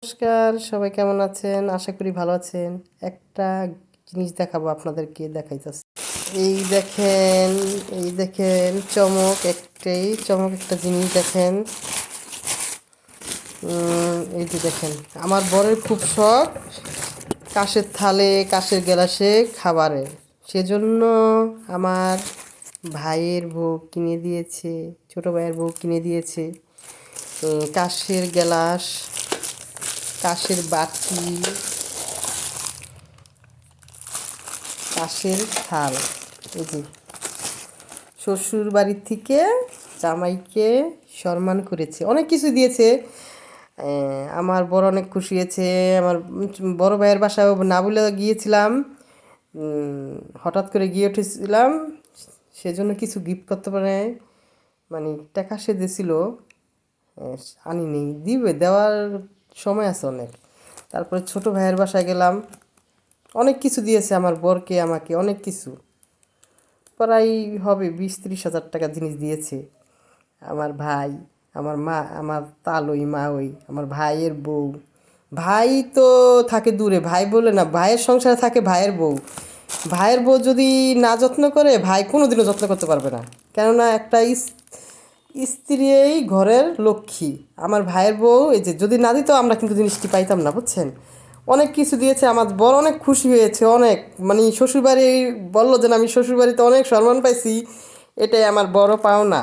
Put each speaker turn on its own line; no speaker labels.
নমস্কার, সবাই কেমন আছেন? আশা করি ভালো আছেন। একটা জিনিস দেখাবো আপনাদেরকে, দেখাইতেছি। এই দেখেন, এই দেখেন, চমক একটা জিনিস দেখেন। এই যে দেখেন, আমার বরের খুব শখ কাঁচের থালে, কাঁচের গ্লাসে খাবারের। সেজন্য আমার ভাইয়ের বউ কিনে দিয়েছে, ছোট ভাইয়ের বউ কিনে দিয়েছে কাঁচের গ্লাস, কাঁচের বাটি, কাঁচের থাল। এই যে শ্বশুর বাড়ির থেকে জামাইকে সম্মান করেছে, অনেক কিছু দিয়েছে। আমার বড় অনেক খুশি হয়েছে। আমার বড় ভাইয়ের বাসায় না বলে গিয়েছিলাম, হঠাৎ করে গিয়ে উঠেছিলাম, সেজন্য কিছু গিফট করতে পারে, মানে টাকা সে দিয়েছিল, আনি নেই, দিবে, দেওয়ার সময় আছে অনেক। তারপরে ছোট ভাইয়ের বাসায় গেলাম, অনেক কিছু দিয়েছে আমার বরকে, আমাকে অনেক কিছু, প্রায় হবে 20-30 হাজার টাকা জিনিস দিয়েছে আমার ভাই, আমার মা, আমার তালই মা, ওই আমার ভাইয়ের বউ। ভাই তো থাকে দূরে, ভাই বলে না, ভাইয়ের সংসারে থাকে ভাইয়ের বউ। ভাইয়ের বউ যদি না যত্ন করে, ভাই কোনোদিনও যত্ন করতে পারবে না। কেননা একটা স্ত্রীই ঘরের লক্ষ্মী। আমার ভাইয়ের বউ এই যে যদি না দিত, আমরা কিন্তু জিনিসটি পাইতাম না, বুঝছেন। অনেক কিছু দিয়েছে, আমার বড় অনেক খুশি হয়েছে, অনেক, মানে শ্বশুরবাড়ি বললো যে আমি শ্বশুরবাড়িতে অনেক সম্মান পাইছি, এটাই আমার বড় পাওনা।